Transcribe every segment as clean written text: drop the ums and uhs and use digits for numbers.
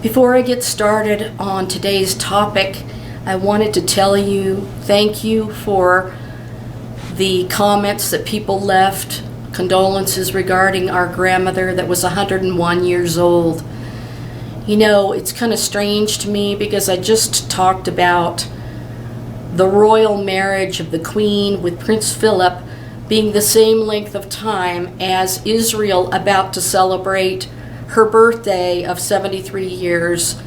Before I get started on today's topic, I wanted to tell you thank you for the comments that people left, condolences regarding our grandmother that was 101 years old. You know, it's kind of strange to me because I just talked about the royal marriage of the Queen with Prince Philip being the same length of time as Israel about to celebrate her birthday of 73 years.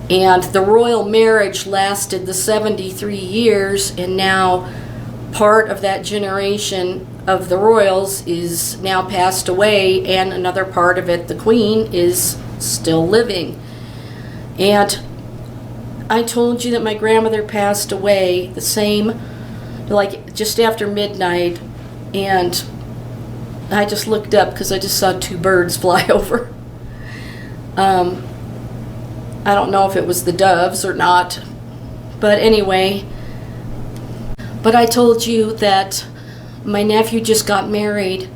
And the royal marriage lasted the 73 years, and now part of that generation of the royals is now passed away, and another part of it, the Queen, is still living. And I told you that my grandmother passed away the same, like just after midnight, and I just looked up because I just saw two birds fly over. I don't know if it was the doves or not, but anyway. But I told you that my nephew just got married.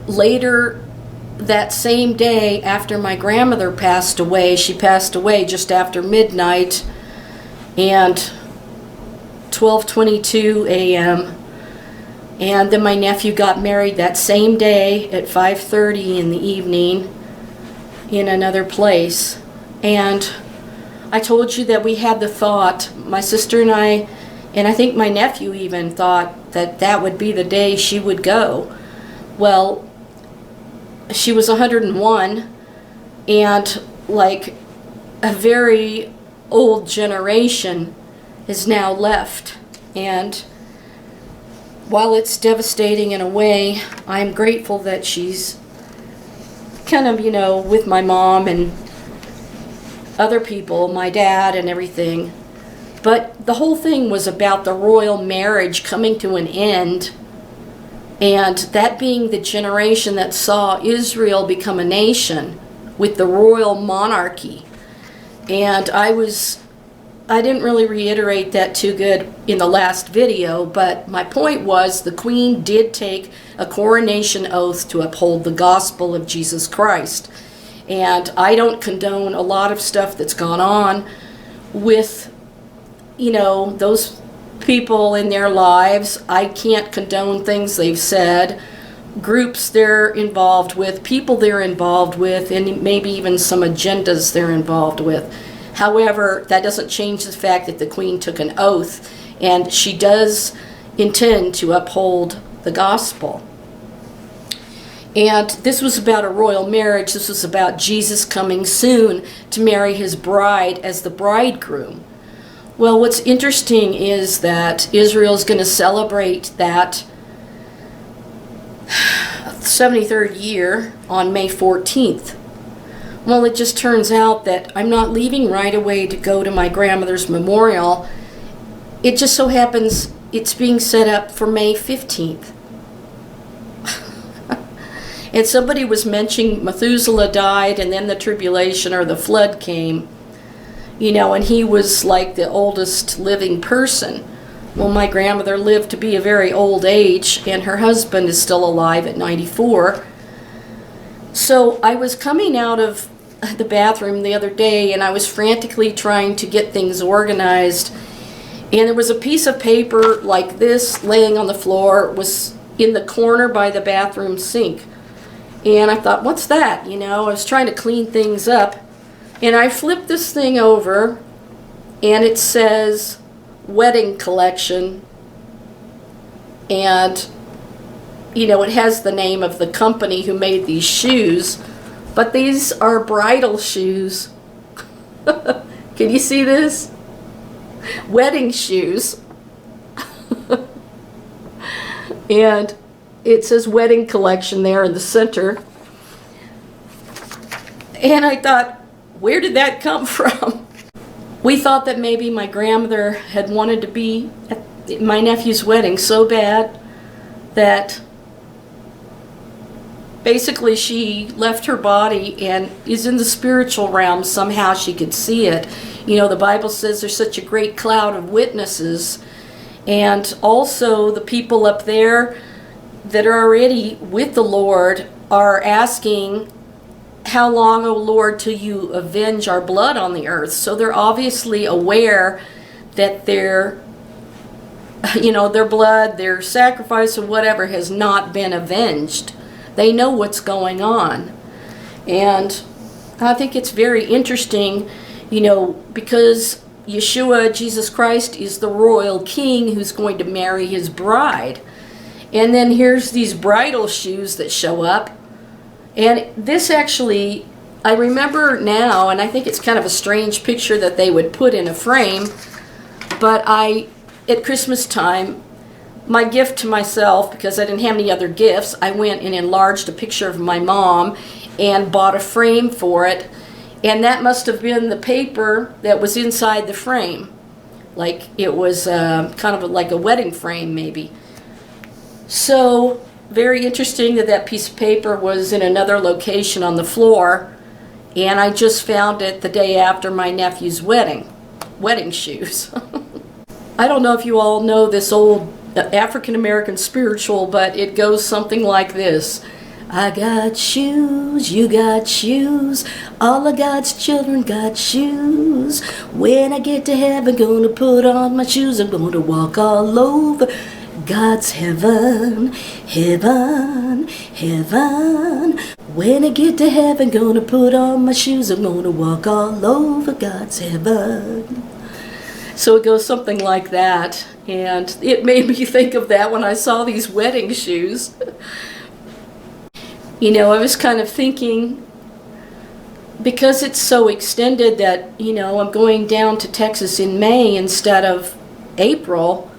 Later that same day after my grandmother passed away, she passed away just after midnight and 12:22 a.m. And then my nephew got married that same day at 5:30 in the evening in another place. And I told you that we had the thought, my sister and I think my nephew even thought that that would be the day she would go. Well, she was 101, and like a very old generation is now left. And while it's devastating in a way, I'm grateful that she's kind of, with my mom and other people, my dad and everything. But the whole thing was about the royal marriage coming to an end, and that being the generation that saw Israel become a nation with the royal monarchy. And I didn't really reiterate that too good in the last video, but my point was the Queen did take a coronation oath to uphold the gospel of Jesus Christ. And I don't condone a lot of stuff that's gone on with, those people in their lives. I can't condone things they've said, groups they're involved with, people they're involved with, and maybe even some agendas they're involved with. However, that doesn't change the fact that the Queen took an oath, and she does intend to uphold the gospel. And this was about a royal marriage. This was about Jesus coming soon to marry his bride as the bridegroom. Well, what's interesting is that Israel's going to celebrate that 73rd year on May 14th. Well, it just turns out that I'm not leaving right away to go to my grandmother's memorial. It just so happens it's being set up for May 15th. And somebody was mentioning Methuselah died and then the tribulation or the flood came, and he was like the oldest living person. Well, my grandmother lived to be a very old age, and her husband is still alive at 94. So I was coming out of the bathroom the other day, and I was frantically trying to get things organized, and there was a piece of paper like this laying on the floor. It was in the corner by the bathroom sink. And I thought, what's that? I was trying to clean things up. And I flipped this thing over, and it says wedding collection. And, it has the name of the company who made these shoes. But these are bridal shoes. Can you see this? Wedding shoes. And it says wedding collection there in the center. And I thought, where did that come from? We thought that maybe my grandmother had wanted to be at my nephew's wedding so bad that basically she left her body and is in the spiritual realm. Somehow she could see it. The Bible says there's such a great cloud of witnesses. And also the people up there that are already with the Lord are asking how long, O Lord, till you avenge our blood on the earth? So they're obviously aware that their blood, their sacrifice or whatever has not been avenged. They know what's going on. And I think it's very interesting, because Yeshua, Jesus Christ, is the royal king who's going to marry his bride. And then here's these bridal shoes that show up. And this actually, I remember now, and I think it's kind of a strange picture that they would put in a frame, but at Christmas time, my gift to myself, because I didn't have any other gifts, I went and enlarged a picture of my mom and bought a frame for it. And that must have been the paper that was inside the frame. Like it was kind of like a wedding frame maybe. So very interesting that piece of paper was in another location on the floor. And I just found it the day after my nephew's wedding shoes. I don't know if you all know this old African American spiritual, but it goes something like this. I got shoes, you got shoes, all of God's children got shoes. When I get to heaven, gonna put on my shoes, I'm gonna walk all over God's heaven, heaven, heaven. When I get to heaven, gonna put on my shoes, I'm gonna walk all over God's heaven. So it goes something like that, and it made me think of that when I saw these wedding shoes. I was kind of thinking, because it's so extended that, I'm going down to Texas in May instead of April,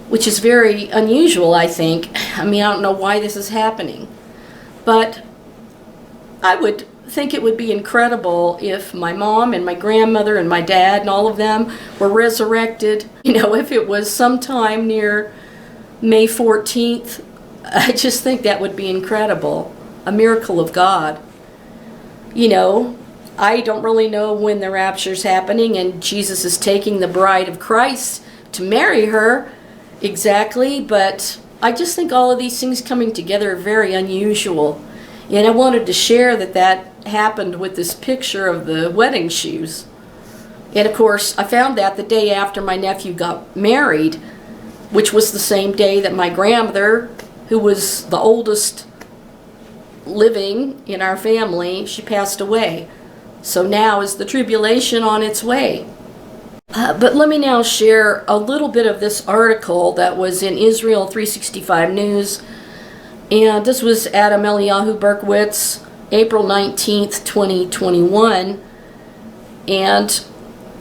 which is very unusual, I think. I don't know why this is happening. But I would think it would be incredible if my mom and my grandmother and my dad and all of them were resurrected. If it was sometime near May 14th, I just think that would be incredible. A miracle of God. I don't really know when the rapture's happening and Jesus is taking the bride of Christ to marry her exactly, but I just think all of these things coming together are very unusual. And I wanted to share that happened with this picture of the wedding shoes. And of course, I found that the day after my nephew got married, which was the same day that my grandmother, who was the oldest living in our family, she passed away. So now is the tribulation on its way. But let me now share a little bit of this article that was in Israel 365 News. And this was Adam Eliyahu Berkowitz, April 19th, 2021. And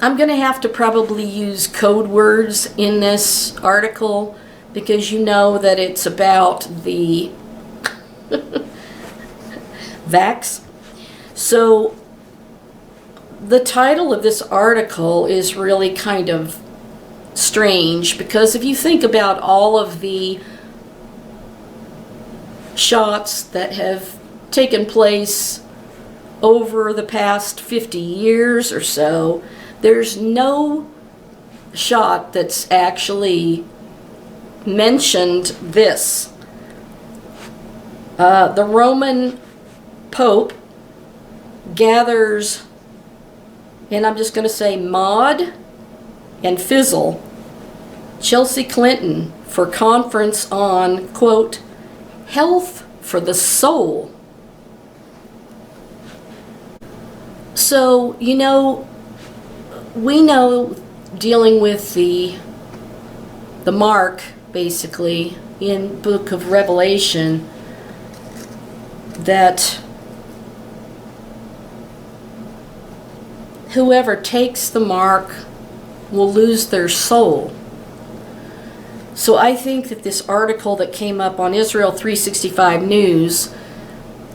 I'm going to have to probably use code words in this article because you know that it's about the vax. So the title of this article is really kind of strange because if you think about all of the shots that have taken place over the past 50 years or so, there's no shot that's actually mentioned this. The Roman Pope gathers, and I'm just going to say Maud and Fizzle, Chelsea Clinton for conference on, quote, health for the soul. So, we know dealing with the mark, basically, in book of Revelation, that whoever takes the mark will lose their soul. So I think that this article that came up on Israel 365 News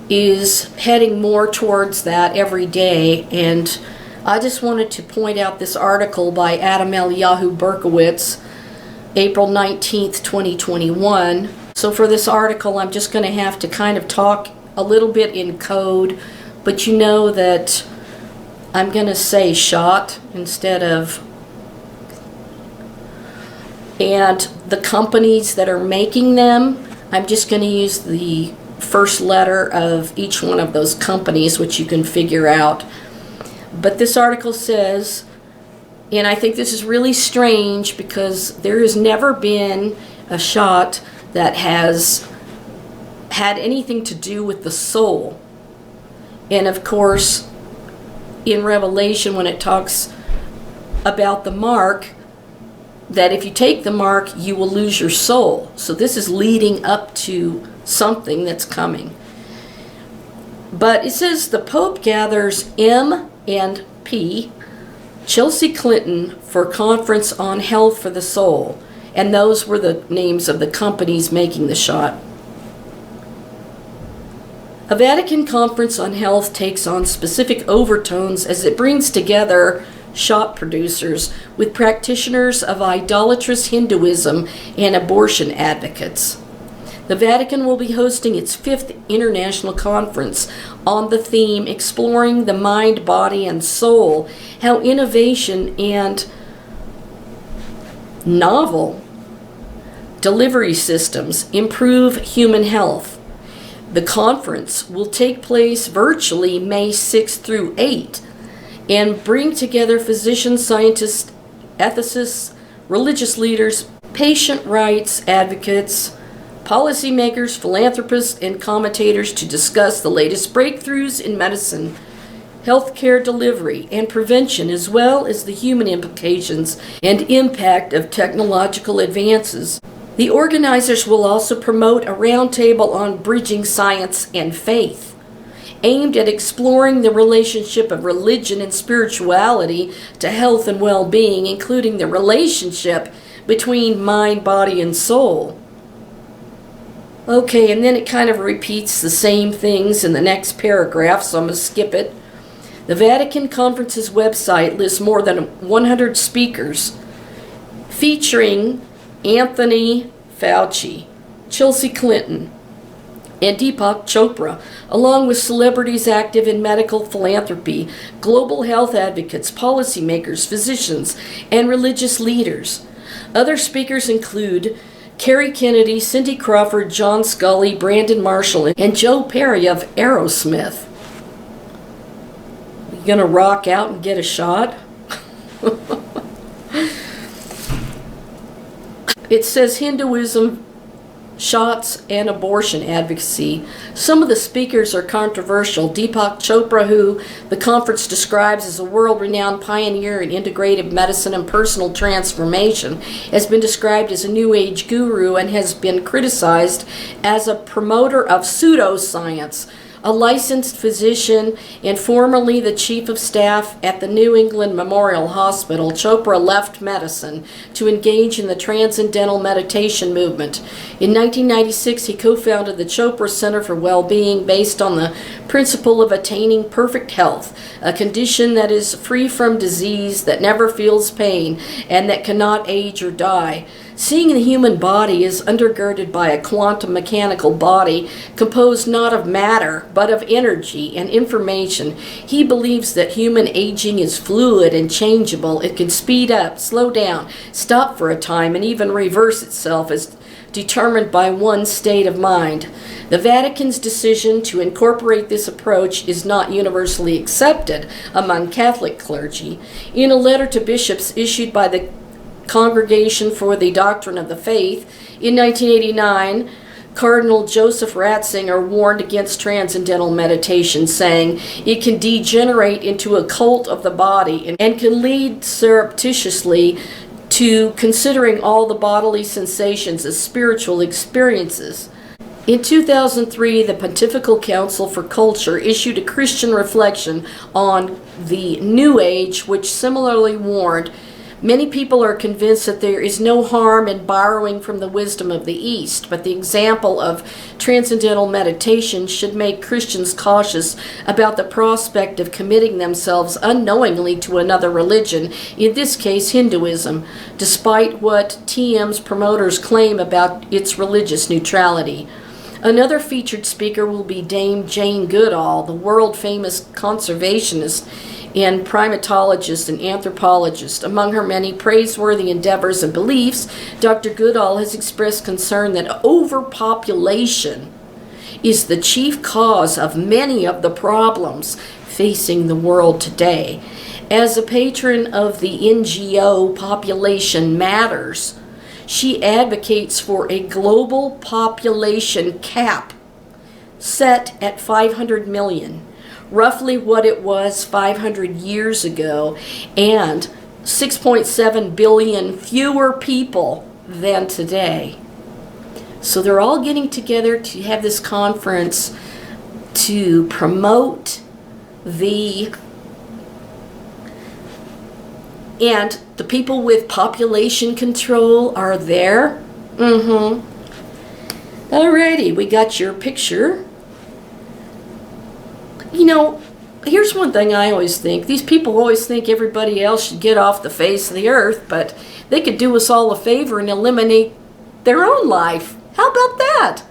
is heading more towards that every day, and I just wanted to point out this article by Adam Eliyahu Berkowitz, April 19th, 2021. So for this article, I'm just going to have to kind of talk a little bit in code, but you know that I'm going to say shot instead of. And the companies that are making them, I'm just going to use the first letter of each one of those companies, which you can figure out. But this article says, and I think this is really strange because there has never been a shot that has had anything to do with the soul. And of course, in Revelation, when it talks about the mark, that if you take the mark, you will lose your soul. So this is leading up to something that's coming. But it says the Pope gathers M and P, Chelsea Clinton, for conference on health for the soul. And those were the names of the companies making the shot. A Vatican conference on health takes on specific overtones as it brings together shot producers with practitioners of idolatrous Hinduism and abortion advocates. The Vatican will be hosting its 5th international conference on the theme Exploring the Mind, Body, and Soul, how innovation and novel delivery systems improve human health. The conference will take place virtually May 6 through 8 and bring together physicians, scientists, ethicists, religious leaders, patient rights advocates, policymakers, philanthropists, and commentators to discuss the latest breakthroughs in medicine, healthcare delivery, and prevention, as well as the human implications and impact of technological advances. The organizers will also promote a roundtable on bridging science and faith, aimed at exploring the relationship of religion and spirituality to health and well-being, including the relationship between mind, body, and soul. Okay, and then it kind of repeats the same things in the next paragraph, so I'm going to skip it. The Vatican Conference's website lists more than 100 speakers, featuring Anthony Fauci, Chelsea Clinton, and Deepak Chopra, along with celebrities active in medical philanthropy, global health advocates, policymakers, physicians, and religious leaders. Other speakers include Kerry Kennedy, Cindy Crawford, John Scully, Brandon Marshall, and Joe Perry of Aerosmith. You gonna rock out and get a shot? It says Hinduism, shots, and abortion advocacy. Some of the speakers are controversial. Deepak Chopra, who the conference describes as a world-renowned pioneer in integrative medicine and personal transformation, has been described as a New Age guru and has been criticized as a promoter of pseudoscience. A licensed physician and formerly the chief of staff at the New England Memorial Hospital, Chopra left medicine to engage in the Transcendental Meditation movement. In 1996, he co-founded the Chopra Center for Well-Being based on the principle of attaining perfect health, a condition that is free from disease, that never feels pain, and that cannot age or die. Seeing the human body is undergirded by a quantum mechanical body composed not of matter, but of energy and information. He believes that human aging is fluid and changeable. It can speed up, slow down, stop for a time, and even reverse itself as determined by one's state of mind. The Vatican's decision to incorporate this approach is not universally accepted among Catholic clergy. In a letter to bishops issued by the Congregation for the Doctrine of the Faith in 1989, Cardinal Joseph Ratzinger warned against transcendental meditation, saying it can degenerate into a cult of the body and can lead surreptitiously to considering all the bodily sensations as spiritual experiences. In 2003, the Pontifical Council for Culture issued a Christian reflection on the New Age, which similarly warned, many people are convinced that there is no harm in borrowing from the wisdom of the East, but the example of transcendental meditation should make Christians cautious about the prospect of committing themselves unknowingly to another religion, in this case Hinduism, despite what TM's promoters claim about its religious neutrality. Another featured speaker will be Dame Jane Goodall, the world-famous conservationist and primatologist and anthropologist. Among her many praiseworthy endeavors and beliefs, Dr. Goodall has expressed concern that overpopulation is the chief cause of many of the problems facing the world today. As a patron of the NGO Population Matters, she advocates for a global population cap set at 500 million, roughly what it was 500 years ago, and 6.7 billion fewer people than today. So they're all getting together to have this conference to promote and the people with population control are there. Alrighty, we got your picture. You know, here's one thing I always think. These people always think everybody else should get off the face of the earth, but they could do us all a favor and eliminate their own life. How about that?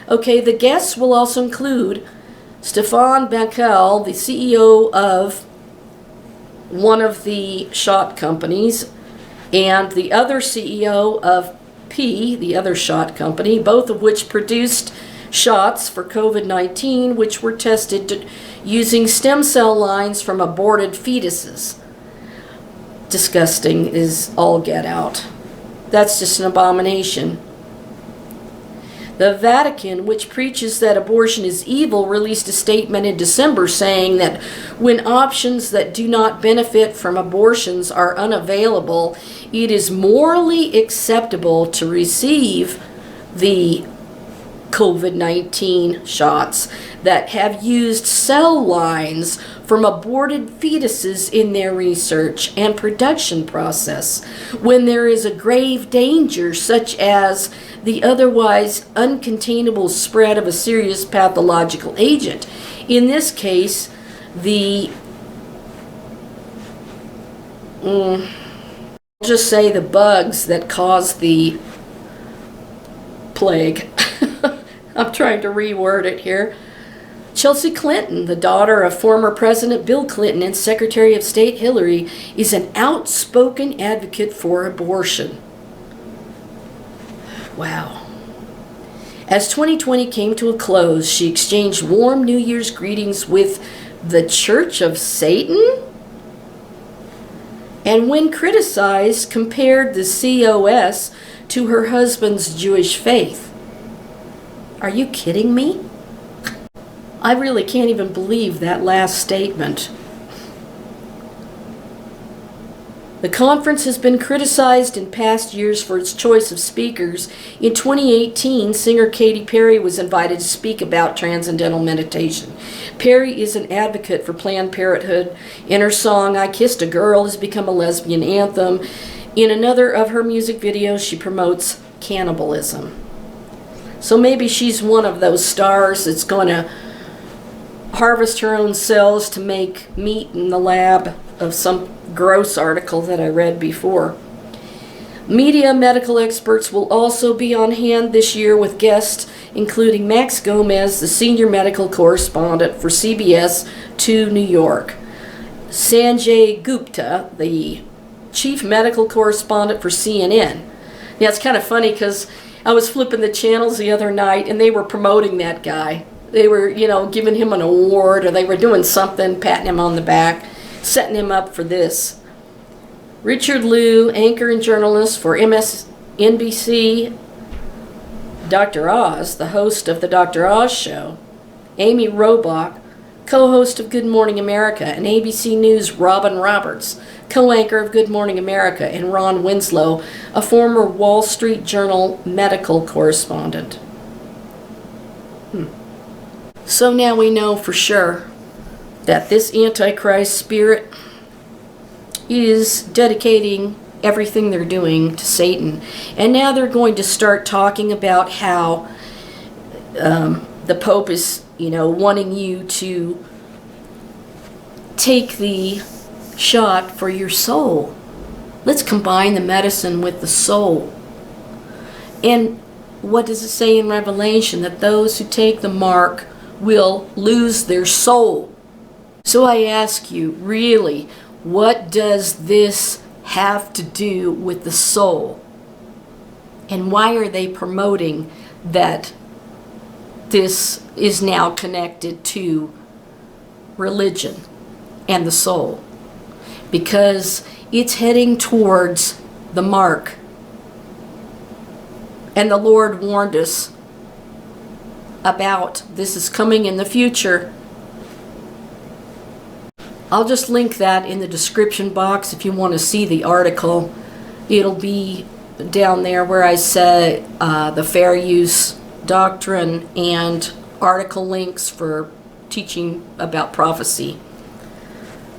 Okay, the guests will also include Stefan Bankel, the CEO of one of the shot companies, and the other CEO of P, the other shot company, both of which produced shots for COVID-19, which were tested using stem cell lines from aborted fetuses. Disgusting is all get out. That's just an abomination. The Vatican, which preaches that abortion is evil, released a statement in December saying that when options that do not benefit from abortions are unavailable, it is morally acceptable to receive the COVID-19 shots that have used cell lines from aborted fetuses in their research and production process when there is a grave danger such as the otherwise uncontainable spread of a serious pathological agent. In this case, I'll just say the bugs that cause the plague. I'm trying to reword it here. Chelsea Clinton, the daughter of former President Bill Clinton and Secretary of State Hillary, is an outspoken advocate for abortion. Wow. As 2020 came to a close, she exchanged warm New Year's greetings with the Church of Satan, and when criticized, compared the COS to her husband's Jewish faith. Are you kidding me? I really can't even believe that last statement. The conference has been criticized in past years for its choice of speakers. In 2018, singer Katy Perry was invited to speak about transcendental meditation. Perry is an advocate for Planned Parenthood. In her song, I Kissed a Girl, has become a lesbian anthem. In another of her music videos, she promotes cannibalism. So maybe she's one of those stars that's going to harvest her own cells to make meat in the lab of some gross article that I read before. Media medical experts will also be on hand this year with guests including Max Gomez, the senior medical correspondent for CBS to New York, Sanjay Gupta, the chief medical correspondent for CNN. Yeah, it's kind of funny because I was flipping the channels the other night and they were promoting that guy. They were, giving him an award, or they were doing something, patting him on the back, setting him up for this. Richard Liu, anchor and journalist for MSNBC, Dr. Oz, the host of the Dr. Oz Show, Amy Robach, co-host of Good Morning America, and ABC News' Robin Roberts, co-anchor of Good Morning America, and Ron Winslow, a former Wall Street Journal medical correspondent. So now we know for sure that this Antichrist spirit is dedicating everything they're doing to Satan. And now they're going to start talking about how the Pope is, wanting you to take the shot for your soul. Let's combine the medicine with the soul. And what does it say in Revelation? That those who take the mark will lose their soul. So I ask you, really, what does this have to do with the soul? And why are they promoting that this is now connected to religion and the soul, because it's heading towards the mark. And the Lord warned us about this is coming in the future. I'll just link that in the description box if you want to see the article. It'll be down there where I say the fair use doctrine and article links for teaching about prophecy.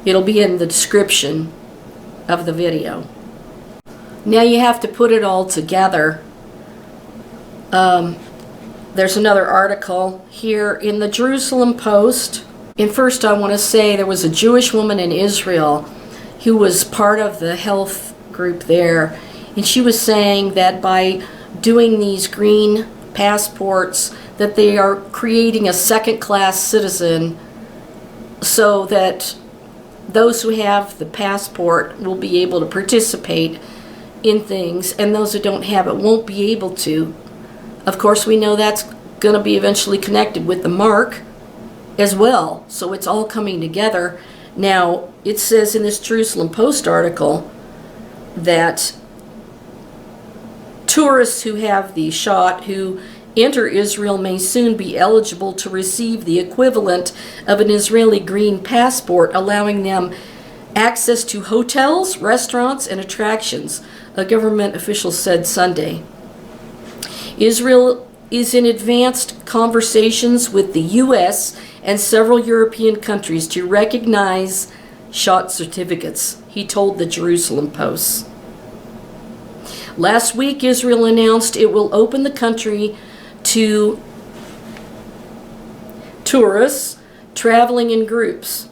It'll be in the description of the video. Now you have to put it all together. There's another article here in the Jerusalem Post. And first I want to say there was a Jewish woman in Israel who was part of the health group there. And she was saying that by doing these green passports, that they are creating a second-class citizen, so that those who have the passport will be able to participate in things, and those who don't have it won't be able to. Of course, we know that's going to be eventually connected with the mark as well, so it's all coming together. Now, it says in this Jerusalem Post article that tourists who have the shot who enter Israel may soon be eligible to receive the equivalent of an Israeli green passport, allowing them access to hotels, restaurants, and attractions, a government official said Sunday. Israel is in advanced conversations with the U.S. and several European countries to recognize shot certificates, he told the Jerusalem Post. Last week, Israel announced it will open the country to tourists traveling in groups,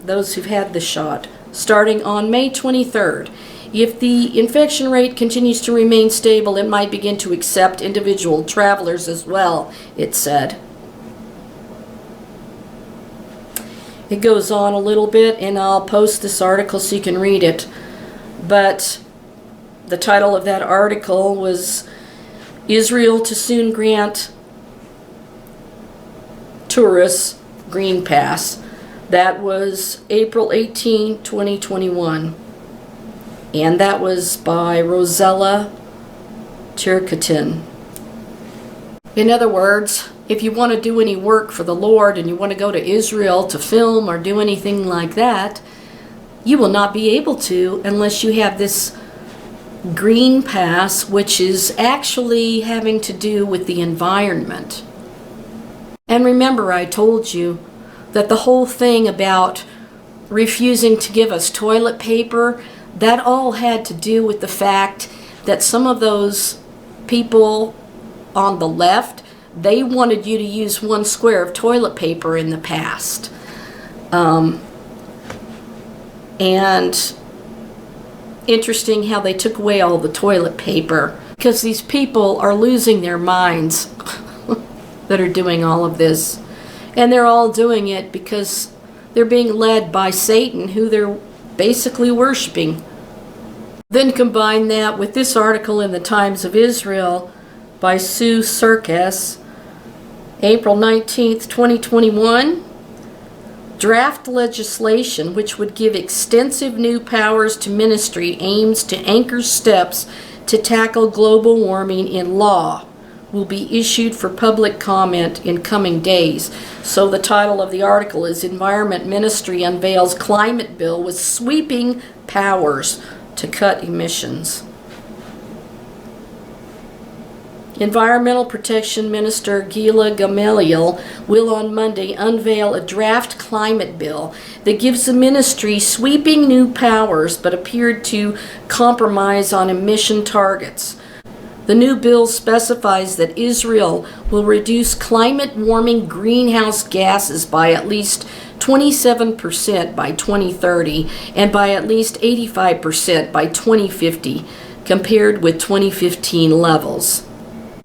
those who've had the shot, starting on May 23rd. If the infection rate continues to remain stable, it might begin to accept individual travelers as well, it said. It goes on a little bit, and I'll post this article so you can read it. But the title of that article was Israel to soon grant tourists green pass. That was April 18, 2021. And that was by Rosella Tirkatin. In other words, if you want to do any work for the Lord and you want to go to Israel to film or do anything like that, you will not be able to unless you have this green pass, which is actually having to do with the environment. And remember, I told you that the whole thing about refusing to give us toilet paper, that all had to do with the fact that some of those people on the left, they wanted you to use 1 square of toilet paper in the past. And interesting how they took away all the toilet paper, because these people are losing their minds that are doing all of this. And they're all doing it because they're being led by Satan, who they're basically worshiping. Then combine that with this article in the Times of Israel by Sue Serkis, April 19th, 2021. Draft legislation which would give extensive new powers to ministry aims to anchor steps to tackle global warming in law will be issued for public comment in coming days. So the title of the article is Environment Ministry Unveils Climate Bill with Sweeping Powers to Cut Emissions. Environmental Protection Minister Gila Gamaliel will on Monday unveil a draft climate bill that gives the ministry sweeping new powers but appeared to compromise on emission targets. The new bill specifies that Israel will reduce climate warming greenhouse gases by at least 27% by 2030 and by at least 85% by 2050 compared with 2015 levels.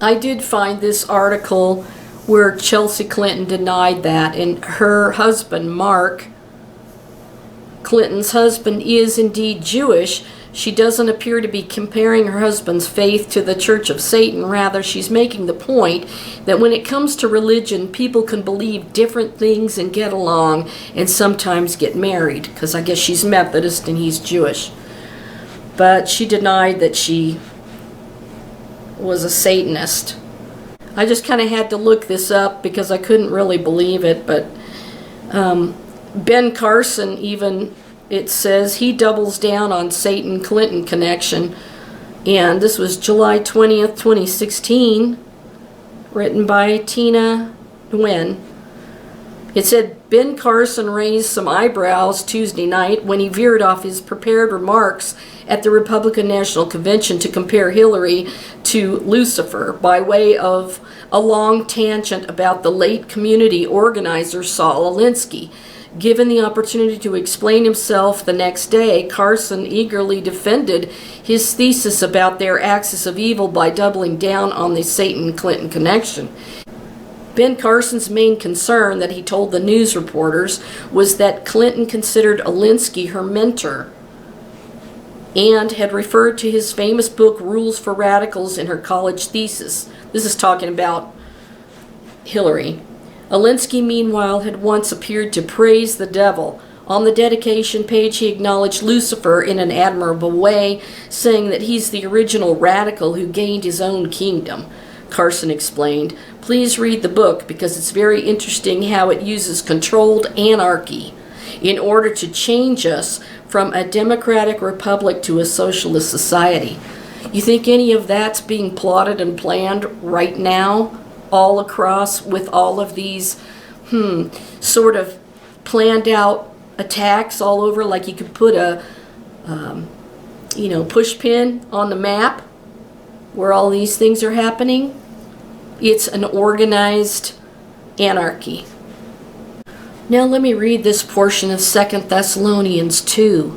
I did find this article where Chelsea Clinton denied that, and her husband, Mark, Clinton's husband, is indeed Jewish. She doesn't appear to be comparing her husband's faith to the Church of Satan. Rather, she's making the point that when it comes to religion, people can believe different things and get along and sometimes get married, because I guess she's Methodist and he's Jewish. But she denied that she was a Satanist. I just kind of had to look this up because I couldn't really believe it, but Ben Carson even, it says he doubles down on Satan-Clinton connection, and this was July 20th, 2016, written by Tina Nguyen. It said, Ben Carson raised some eyebrows Tuesday night when he veered off his prepared remarks at the Republican National Convention to compare Hillary to Lucifer by way of a long tangent about the late community organizer Saul Alinsky. Given the opportunity to explain himself the next day, Carson eagerly defended his thesis about their axis of evil by doubling down on the Satan-Clinton connection. Ben Carson's main concern, that he told the news reporters, was that Clinton considered Alinsky her mentor and had referred to his famous book, Rules for Radicals, in her college thesis. This is talking about Hillary. Alinsky, meanwhile, had once appeared to praise the devil. On the dedication page, he acknowledged Lucifer in an admirable way, saying that he's the original radical who gained his own kingdom. Carson explained, "Please read the book because it's very interesting how it uses controlled anarchy in order to change us from a democratic republic to a socialist society." You think any of that's being plotted and planned right now, all across, with all of these sort of planned out attacks all over, like you could put a push pin on the map where all these things are happening? It's an organized anarchy. Now let me read this portion of 2 Thessalonians 2.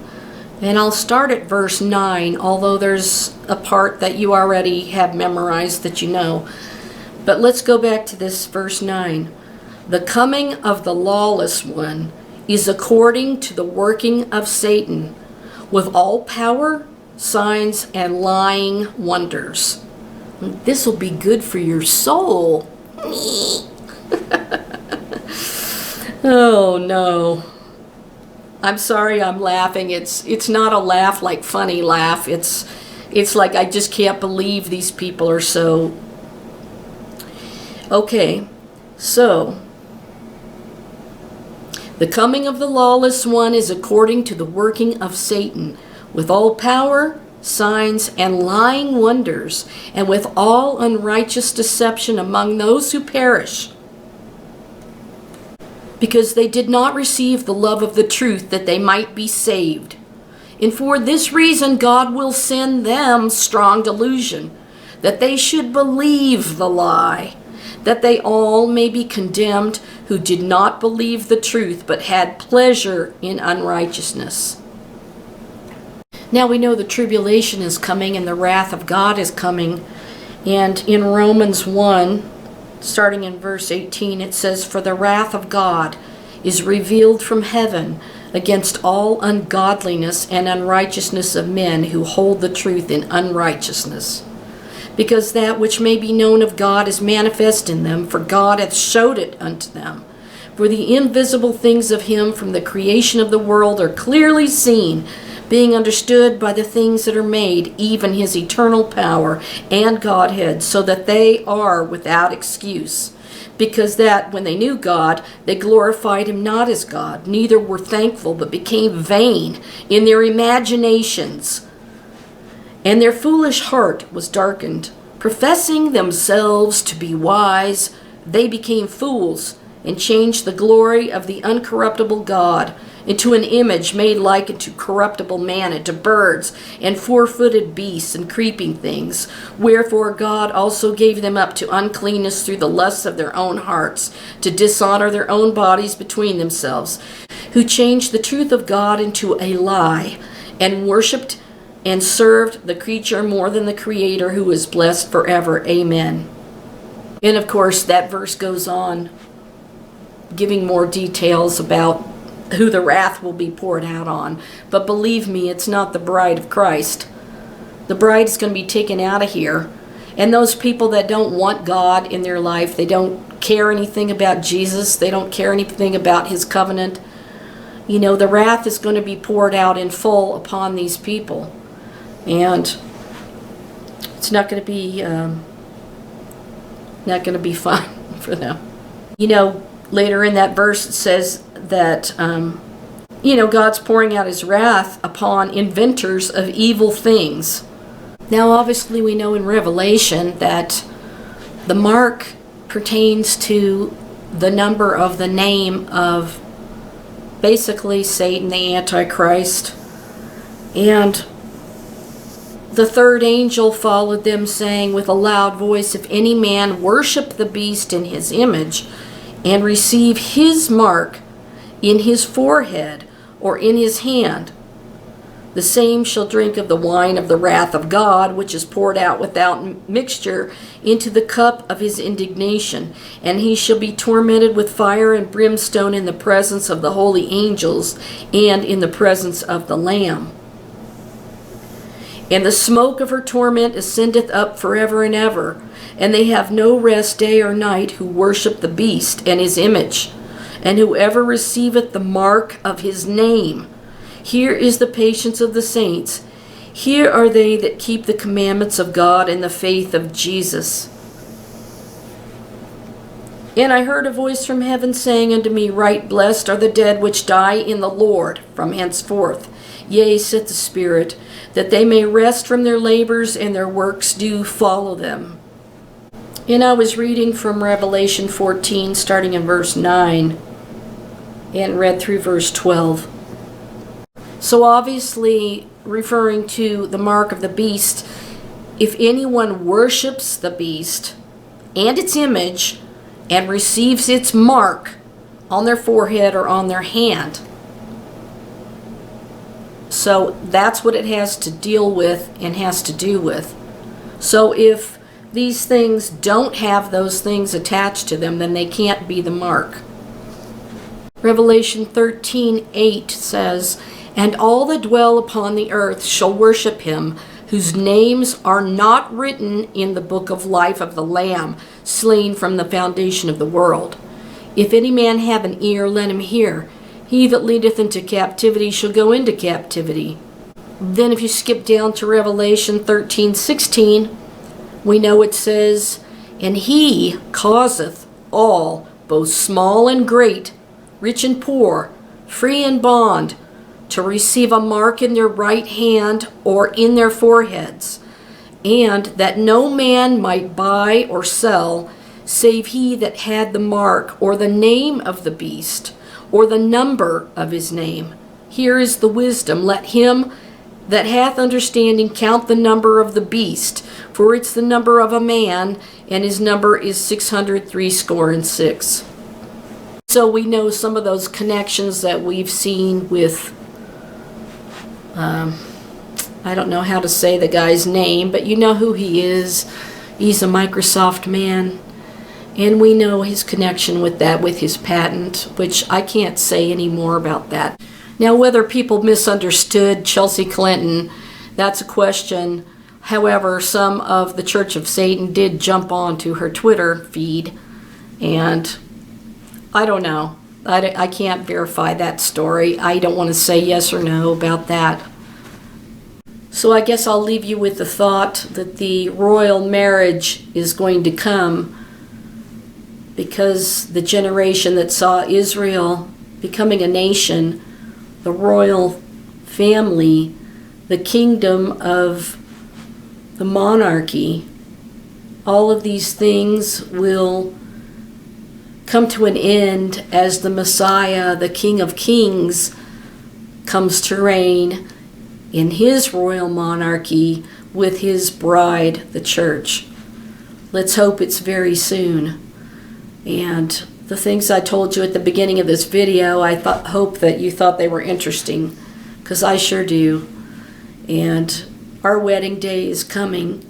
And I'll start at verse 9, although there's a part that you already have memorized that you know. But let's go back to this verse 9. The coming of the lawless one is according to the working of Satan, with all power, signs, and lying wonders. This will be good for your soul. Oh no. I'm sorry I'm laughing. It's not a laugh like funny laugh. It's like I just can't believe these people are so... Okay, so the coming of the lawless one is according to the working of Satan, with all power, signs, and lying wonders, and with all unrighteous deception among those who perish, because they did not receive the love of the truth that they might be saved. And for this reason God will send them strong delusion, that they should believe the lie, that they all may be condemned who did not believe the truth, but had pleasure in unrighteousness. Now we know the tribulation is coming and the wrath of God is coming. And in Romans 1, starting in verse 18, it says, "For the wrath of God is revealed from heaven against all ungodliness and unrighteousness of men who hold the truth in unrighteousness. Because that which may be known of God is manifest in them, for God hath showed it unto them. For the invisible things of him from the creation of the world are clearly seen, being understood by the things that are made, even his eternal power and Godhead, so that they are without excuse. Because that, when they knew God, they glorified him not as God, neither were thankful, but became vain in their imaginations. And their foolish heart was darkened. Professing themselves to be wise, they became fools, and changed the glory of the uncorruptible God into an image made like unto corruptible man, and to birds, and four-footed beasts, and creeping things. Wherefore God also gave them up to uncleanness through the lusts of their own hearts, to dishonor their own bodies between themselves, who changed the truth of God into a lie, and worshipped and served the creature more than the Creator, who is blessed forever. Amen." And of course that verse goes on, giving more details about who the wrath will be poured out on. But believe me, it's not the bride of Christ. The bride is going to be taken out of here. And those people that don't want God in their life, they don't care anything about Jesus, they don't care anything about his covenant, you know, the wrath is going to be poured out in full upon these people. And it's not going to be fun for them. You know, later in that verse it says that, you know, God's pouring out his wrath upon inventors of evil things. Now, obviously, we know in Revelation that the mark pertains to the number of the name of basically Satan, the Antichrist. And the third angel followed them, saying with a loud voice, if any man worship the beast in his image and receive his mark in his forehead or in his hand, the same shall drink of the wine of the wrath of God, which is poured out without mixture into the cup of his indignation. And he shall be tormented with fire and brimstone in the presence of the holy angels and in the presence of the Lamb. And the smoke of her torment ascendeth up forever and ever. And they have no rest day or night who worship the beast and his image. And whoever receiveth the mark of his name. Here is the patience of the saints. Here are they that keep the commandments of God and the faith of Jesus. And I heard a voice from heaven saying unto me, right blessed are the dead which die in the Lord from henceforth. Yea, saith the Spirit, that they may rest from their labors, and their works do follow them. And I was reading from Revelation 14, starting in verse 9, and read through verse 12. So obviously, referring to the mark of the beast, if anyone worships the beast and its image and receives its mark on their forehead or on their hand. So that's what it has to deal with and has to do with. So if these things don't have those things attached to them, then they can't be the mark. Revelation 13:8 says, and all that dwell upon the earth shall worship him, whose names are not written in the book of life of the Lamb, slain from the foundation of the world. If any man have an ear, let him hear. He that leadeth into captivity shall go into captivity. Then if you skip down to Revelation 13:16, we know it says, and he causeth all, both small and great, rich and poor, free and bond, to receive a mark in their right hand or in their foreheads, and that no man might buy or sell, save he that had the mark, or the name of the beast, or the number of his name. Here is the wisdom. Let him that hath understanding count the number of the beast, for it's the number of a man, and his number is 666. So we know some of those connections that we've seen with I don't know how to say the guy's name, but you know who he is. He's a Microsoft man. And we know his connection with that, with his patent, which I can't say any more about that. Now, whether people misunderstood Chelsea Clinton, that's a question. However, some of the Church of Satan did jump onto her Twitter feed, and I don't know. I can't verify that story. I don't want to say yes or no about that. So I guess I'll leave you with the thought that the royal marriage is going to come because the generation that saw Israel becoming a nation, the royal family, the kingdom of the monarchy, all of these things will come to an end as the Messiah, the King of Kings, comes to reign in his royal monarchy with his bride, the church. Let's hope it's very soon. And the things I told you at the beginning of this video, I hope that you thought they were interesting, because I sure do. And our wedding day is coming,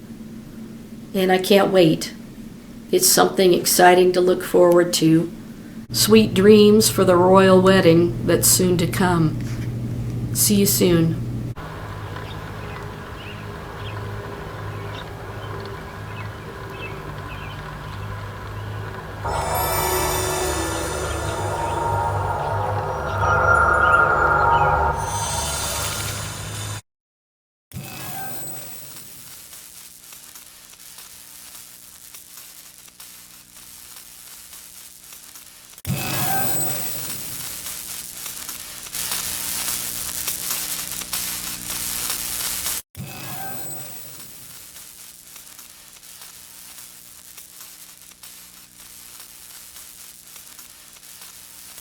and I can't wait. It's something exciting to look forward to. Sweet dreams for the royal wedding that's soon to come. See you soon.